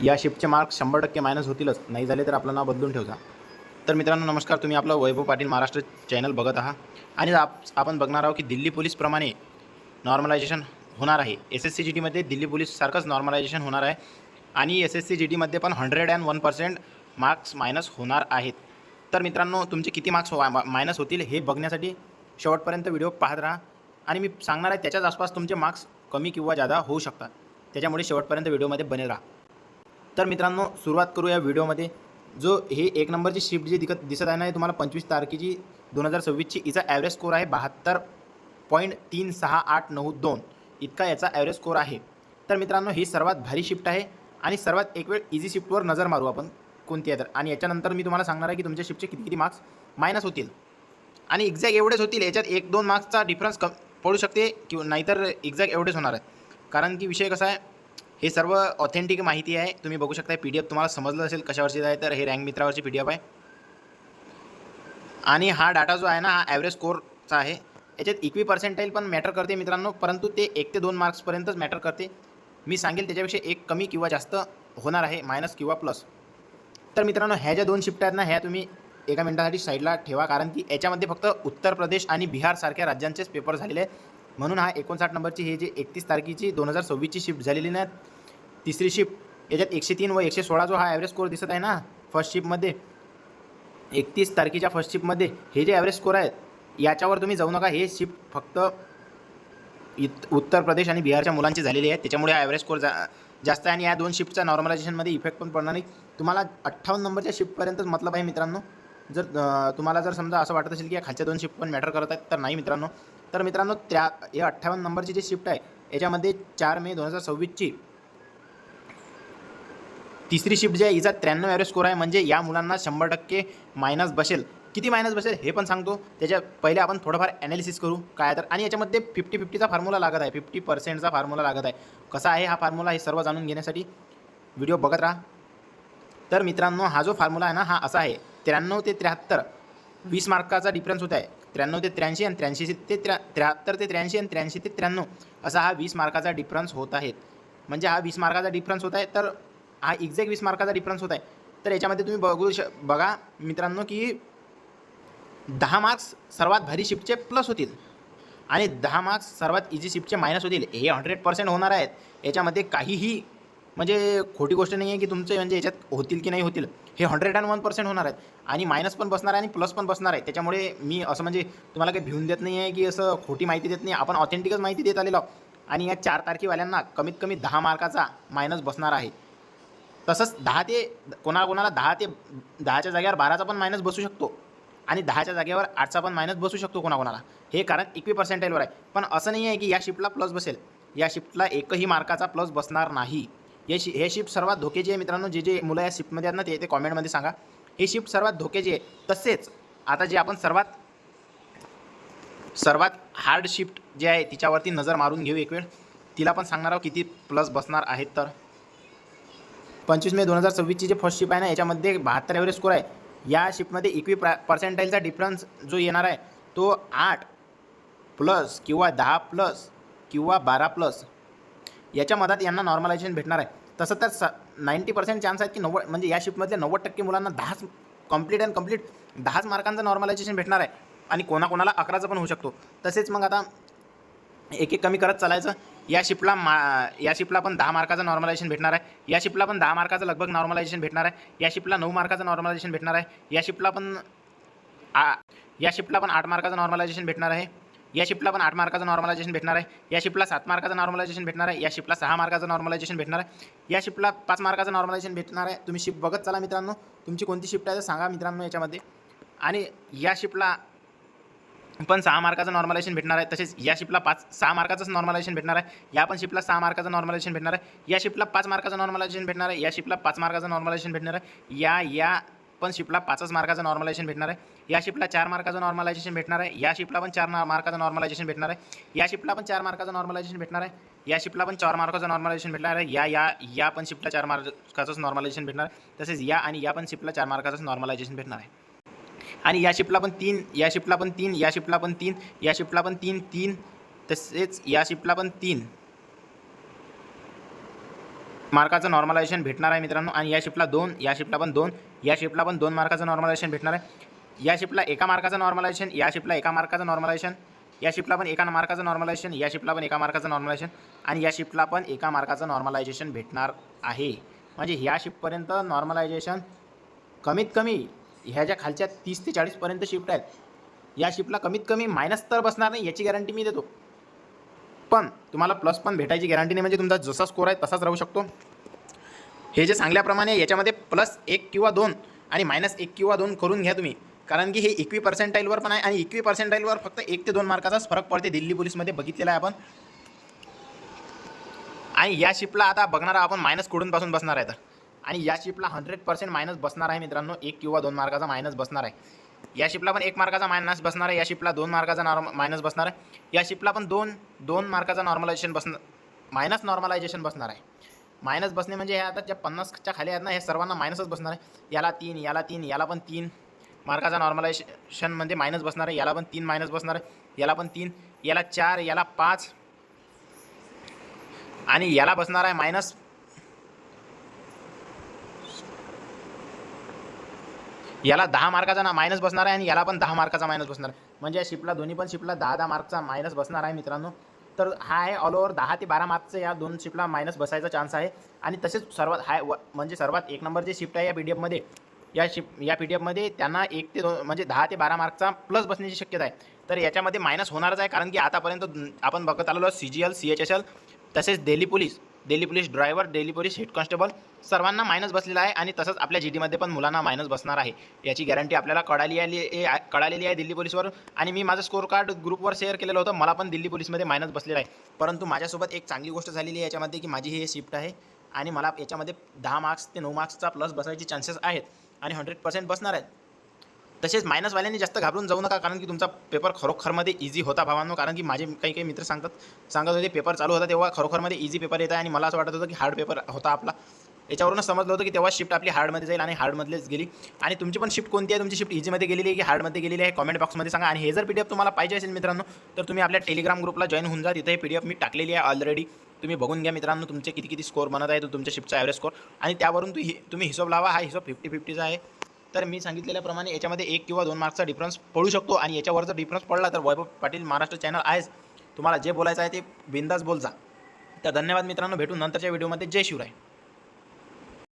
या शिफ्टचे marks 100% minus होतीलच, नाही झाले तर आपलं नाव बदलून ठेवजा। तर मित्रांनो नमस्कार, तुम्ही आपलं वैभव पाटील महाराष्ट्र चॅनल बघत आहात आणि आपण बघणार आहोत की दिल्ली पोलीसप्रमाणे नॉर्मलायझेशन होणार आहे। SSC GTमध्ये दिल्ली पोलीससारखंच नॉर्मलायझेशन होणार आहे आणि SSC GTमध्ये पण 101% मार्क्स मायनस होणार आहेत। तर मित्रांनो तुमचे किती मार्क्स मायनस होतील हे बघण्यासाठी शेवटपर्यंत व्हिडिओ पाहत राहा आणि मी सांगणार आहे त्याच्याच आसपास तुमचे मार्क्स कमी किंवा जादा होऊ शकतात, त्याच्यामुळे शेवटपर्यंत व्हिडिओमध्ये बने राहा। तर मित्रांनो सुरुवात करू या व्हिडिओमध्ये। जो हे एक नंबरची शिफ्ट जी दिसत आहे ना, हे तुम्हाला 25 तारखेची 2026ची हिचा ॲव्हरेज स्कोर आहे 72.36892 इतका याचा ॲव्हरेज स्कोर आहे। तर मित्रांनो ही सर्वात भारी शिफ्ट आहे आणि सर्वात एक वेळ इझी शिफ्टवर नजर मारू आपण कोणती आहे तर, आणि याच्यानंतर मी तुम्हाला सांगणार आहे की तुमच्या शिफ्टचे किती किती मार्क्स मायनस होतील आणि एक्झॅक्ट एवढेच होतील। याच्यात 1-2 मार्क्सचा डिफरन्स पडू शकते किंवा नाहीतर एक्झॅक्ट एवढेच होणार आहे, कारण की विषय कसा आहे, हे सर्व ऑथेंटिक माहिती आहे। तुम्ही बघू शकता PDF तुम्हाला समजलं असेल कशावरची आहे, तर हे रँक मित्रावरची PDF आहे आणि हा डाटा जो आहे ना हा ॲव्हरेज स्कोरचा आहे। याच्यात इक्वी पर्सेंटाईल पण मॅटर करते मित्रांनो, परंतु ते 1 ते 2 मार्क्सपर्यंतच मॅटर करते। मी सांगेल त्याच्यापेक्षा 1 कमी किंवा जास्त होणार आहे, मायनस किंवा प्लस। तर मित्रांनो ह्या ज्या 2 शिफ्ट आहेत ना, ह्या तुम्ही एका मिनिटासाठी साईडला ठेवा, कारण की याच्यामध्ये फक्त उत्तर प्रदेश आणि बिहारसारख्या राज्यांचेच पेपर झालेले आहेत। म्हणून हा 59 नंबरची हे जे 31 तारखेची 2026ची शिफ्ट झालेली ना, तिसरी शिफ्ट, याच्यात 103 व 116 जो हा ॲव्हरेज स्कोर दिसत आहे ना फर्स्ट शिफ्टमध्ये, 31 तारखेच्या फर्स्ट शिफ्टमध्ये हे जे ॲव्हरेज स्कोर आहेत याच्यावर तुम्ही जाऊ नका। हे शिफ्ट फक्त उत्तर प्रदेश आणि बिहारच्या मुलांची झालेली आहे, त्याच्यामुळे हा ॲव्हरेज स्कोर जास्त आहे आणि या 2 शिफ्टचा नॉर्मलायझेशनमध्ये इफेक्ट पण पडणार नाही। तुम्हाला 58 नंबरच्या शिफ्टपर्यंतच मतलब आहे मित्रांनो। जर तुम्हाला जर समजा असं वाटत असेल की या खालच्या 2 शिफ्ट पण मॅटर करत आहेत, तर नाही मित्रांनो। तर मित्रांनो या 58 नंबरची जी शिफ्ट आहे याच्यामध्ये 4 मे 2026ची तिसरी शिफ्ट जी आहे हिचा 93 ॲव्हरेज स्कोर आहे, म्हणजे या मुलांना 100% मायनस बसेल। किती मायनस बसेल हे पण सांगतो, त्याच्या पहिले आपण थोडंफार ॲनालिसिस करू काय तर। आणि याच्यामध्ये 50-50चा फॉर्म्युला लागत आहे, 50%चा फॉर्म्युला लागत आहे। कसा आहे हा फॉर्म्युला हे सर्व जाणून घेण्यासाठी व्हिडिओ बघत राहा। तर मित्रांनो हा जो फॉर्म्युला आहे ना हा असा आहे, 93 ते 73 20 मार्काचा डिफरन्स होत आहे। 93 ते 83 आणि 83 ते 73 ते 83 आणि 83 ते 93 असा हा 20 मार्काचा डिफरन्स होत आहे। म्हणजे हा 20 मार्काचा डिफरन्स होत आहे, तर हा एक्झॅक्ट 20 मार्काचा डिफरन्स होत आहे। तर याच्यामध्ये तुम्ही बघा मित्रांनो की 10 मार्क्स सर्वात भारी शिफ्टचे प्लस होतील आणि 10 मार्क्स सर्वात इझी शिफ्टचे मायनस होतील। हे 100% होणार आहेत, याच्यामध्ये काहीही म्हणजे खोटी गोष्ट नाही आहे की तुमचे म्हणजे याच्यात होतील की नाही होतील। हे 101% होणार आहेत आणि मायनस पण बसणार आहे आणि प्लस पण बसणार आहे। त्याच्यामुळे मी असं म्हणजे तुम्हाला काही भिवून देत नाही आहे की असं खोटी माहिती देत नाही, आपण ऑथेंटिकच माहिती देत आलेलो आणि या 4 तारखेवाल्यांना कमीत कमी 10 मार्काचा मायनस बसणार आहे। तसंच 10 ते कोणाला 10 ते 10च्या जागेवर 12चा पण मायनस बसू शकतो आणि 10च्या जागेवर 8चा पण मायनस बसू शकतो कोणाला, हे कारण इक्वी पर्सेंटाईलवर आहे। पण असं नाही आहे की या शिफ्टला प्लस बसेल, या शिफ्टला एकही मार्काचा प्लस बसणार नाही। हे शिफ्ट सर्वात धोक्याची आहे मित्रांनो। जे मुलं या शिफ्टमध्ये आहेत ना ते कॉमेंटमध्ये सांगा, हे शिफ्ट सर्वात धोक्याची आहे। तसेच आता जे आपण सर्वात हार्ड शिफ्ट जे आहे तिच्यावरती नजर मारून घेऊ एक वेळ, तिला पण सांगणार आहोत किती प्लस बसणार आहेत। तर 25 मे 2026ची जे फर्स्ट शिफ्ट आहे ना याच्यामध्ये 72 ॲव्हरेज स्कोर आहे। या शिफ्टमध्ये इक्वी पर्सेंटाईलचा डिफरन्स जो येणार आहे तो 8 प्लस किंवा 10 प्लस किंवा 12 प्लस याच्या मधात यांना नॉर्मलायझेशन भेटणार आहे। तसं तर 90% चान्स आहेत की 90 म्हणजे या शिफ्टमधल्या 90% मुलांना 10च कंप्लीट 10च मार्कांचं नॉर्मलायझेशन भेटणार आहे आणि कोणाला 11चं पण होऊ शकतो। तसेच मग आता एक एक कमी करत चालायचं। या शिफ्टला पण 10 मार्काचं नॉर्मलायझेशन भेटणार आहे। या शिफ्टला पण 10 मार्काचं लगभग नॉर्मलायझेशन भेटणार आहे। या शिफ्टला 9 मार्काचं नॉर्मलायझेशन भेटणार आहे। या शिफ्टला पण 8 मार्काचं नॉर्मलायझेशन भेटणार आहे। या शिफ्टला पण 8 मार्काचं नॉर्मलायझेशन भेटणार आहे। या शिफ्टला 7 मार्काचं नॉर्मलायझेशन भेटणार आहे। या शिफ्टला 6 मार्काचं नॉर्मलायझेशन भेटणार आहे। या शिफ्टला 5 मार्काचं नॉर्मलायझेशन भेटणार आहे। तुम्ही शिफ्ट बघत चला मित्रांनो, तुमची कोणती शिफ्ट आहे तर सांगा मित्रांनो याच्यामध्ये। आणि या शिफ्टला पण 6 मार्काचं नॉर्मलायझेशन भेटणार आहे। तसेच या शिफ्टला 6 मार्काचंच नॉर्मलायझेशन भेटणार आहे। या पण शिफ्टला 6 मार्काचं नॉर्मलायझेशन भेटणार आहे। या शिफ्टला 5 मार्काचं नॉर्मलायझेशन भेटणार आहे। या शिफ्टला 5 मार्काचं नॉर्मलायझेशन भेटणार आहे। या पण शिफ्टला 5च मार्काचं नॉर्मलायझेशन भेटणार आहे। या शिफ्टला 4 मार्काचं नॉर्मलायझेशन भेटणार आहे। या शिफ्टला पण 4 मार्काचं नॉर्मलायझेशन भेटणार आहे। या शिफ्टला पण 4 मार्काचं नॉर्मलायझेशन भेटणार आहे। या शिफ्टला पण 4 मार्काचं नॉर्मलायझेशन भेटणार आहे। या पण शिफ्टला 4 मार्काचंच नॉर्मलायझेशन भेटणार आहे। तसेच या पण शिफ्टला 4 मार्काचंच नॉर्मलायझेशन भेटणार आहे। आणि या शिफ्टला पण 3, या शिफ्टला पण 3, या शिफ्टला पण 3, या शिफ्टला पण 3, तसेच या शिफ्टला पण 3 मार्काचं नॉर्मलायझेशन भेटणार आहे मित्रांनो. आणि या शिफ्टला 2, या शिफ्टला पण 2, या शिफ्टला पण 2 मार्काचं नॉर्मलायझेशन भेटणार आहे. या शिफ्टला 1 मार्काचं नॉर्मलायझेशन, या शिफ्टला 1 मार्काचं नॉर्मलायझेशन, या शिफ्टला पण 1 मार्काचं नॉर्मलायझेशन, या शिफ्टला पण 1 मार्काचं नॉर्मलायझेशन आणि या शिफ्टला पण 1 मार्काचं नॉर्मलायझेशन भेटणार आहे. म्हणजे ह्या शिफ्टपर्यंत नॉर्मलायझेशन कमीत कमी ह्या ज्या खालच्या 30 ते 40 पर्यंत शिफ्ट आहेत, या शिफ्टला कमीत कमी मायनस तर बसणार नाही याची गॅरंटी मी देतो. पण तुम्हाला प्लस पण भेटायची गॅरंटी नाही. म्हणजे तुमचा जसा स्कोर आहे तसाच राहू शकतो. हे जे सांगल्याप्रमाणे याच्यामध्ये +1 किंवा 2 आणि -1 किंवा 2 करून घ्या तुम्ही. कारण की हे इक्वी पर्सेंटाईलवर पण आहे आणि इक्वी पर्सेंटाईलवर फक्त 1 ते 2 मार्काचाच फरक पडते. दिल्ली पोलीसमध्ये बघितलेला आहे आपण. आणि या शिफ्टला आता बघणार आपण मायनस कुठूनपासून बसणार आहे तर. आणि या शिफ्टला 100% मायनस बसणार आहे मित्रांनो. 1 किंवा 2 मार्काचा मायनस बसणार आहे. या शिफ्टला पण 1 मार्काचा मायनस बसणार आहे. या शिफ्टला 2 मार्काचा मायनस बसणार आहे. या शिफ्टला पण 2 मार्काचा नॉर्मलायझेशन बसणार, मायनस नॉर्मलायझेशन बसणार आहे. मायनस बसणे म्हणजे हे आता ज्या 50च्या खाली आहेत ना, हे सर्वांना मायनसच बसणार आहे. याला 3, याला 3, याला पण 3 मार्काचा नॉर्मलायझेशन म्हणजे मायनस बसणार आहे. याला पण 3 मायनस बसणार आहे. याला पण 3, याला 4, याला 5 आणि याला बसणार आहे मायनस. याला 10 मार्काचा मायनस बसणार आहे आणि याला पण 10 मार्काचा मायनस बसणार आहे. म्हणजे या शिफ्टला दोन्ही पण शिफ्टला 10-10 मार्कचा मायनस बसणार आहे मित्रांनो. तर हा आहे ऑल ओव्हर 10 ते 12 मार्क्सचं या 2 शिफ्टला मायनस बसायचा चान्स आहे. आणि तसेच सर्वात हाय म्हणजे सर्वात 1 नंबर जे शिफ्ट आहे या PDF मध्ये, या PDF मध्ये त्यांना 1 ते 2 म्हणजे 10 ते 12 मार्कचा प्लस बसण्याची शक्यता आहे. तर याच्यामध्ये मायनस होणारच आहे. कारण की आतापर्यंत आपण बघत आलेलो CGL, CHSL तसेच Delhi police driver, Delhi police head constable सर्वांना मायनस बसलेला आहे. आणि तसंच आपल्या GDमध्ये पण मुलांना मायनस बसणार आहे. याची गॅरंटी आपल्याला कळालेली आहे दिल्ली पोलीसवर. आणि मी माझं स्कोर कार्ड ग्रुपवर शेअर केलेलं होतं. मला पण दिल्ली पोलीसमध्ये मायनस बसलेला आहे. परंतु माझ्यासोबत एक चांगली गोष्ट झालेली आहे याच्यामध्ये, की माझी ही शिफ्ट आहे आणि मला याच्यामध्ये 10 मार्क्स ते 9 मार्क्सचा प्लस बसायचे चान्सेस आहेत आणि 100% बसणार आहेत. तसेच मायनसवाल्यांनी जास्त घाबरून जाऊ नका. कारण की तुमचा पेपर खरोखरमध्ये इझी होता भावांनो. कारण की माझे काही मित्र सांगत होते पेपर चालू होता तेव्हा खरोखरमध्ये इझी पेपर येत आहे आणि मला असं वाटत होतं की हार्ड पेपर होता आपला. याच्यावरूनच समजलं होतं की तेव्हा शिफ्ट आपली हार्डमध्ये जाईल आणि हार्डमधलेच गेली. आणि तुमची पण शिफ्ट कोणती आहे, तुमची शिफ्ट इझीमध्ये गेलेली आहे की हार्डमध्ये गेलेली आहे, कमेंट बॉक्समध्ये सांगा. आणि हे जर PDF तुम्हाला पाहिजे असेल मित्रांनो, तर तुम्ही आपल्या टेलिग्राम ग्रुपला जॉईन होऊन जा. तिथे हे PDF मी टाकलेली आहे ऑलरेडी. तुम्ही बघून घ्या मित्रांनो तुमचे किती स्कोर बनत आहे, तो तुमच्या शिफ्टचा ॲव्हरेज स्कोर. आणि त्यावरून तुम्ही हिशोब लावा. हा हिशोब 50-50चा आहे. तर मी सांगितलेल्याप्रमाणे याच्यामध्ये 1 किंवा 2 मार्क्सचा डिफरन्स पडू शकतो. आणि याच्यावर जर डिफरन्स पडला तर वैभव पाटील महाराष्ट्र चॅनल आहेच. तुम्हाला जे बोलायचं आहे ते बिंदास बोल जा. तर धन्यवाद मित्रांनो, भेटू नंतरच्या व्हिडिओमध्ये. जय शिवराय.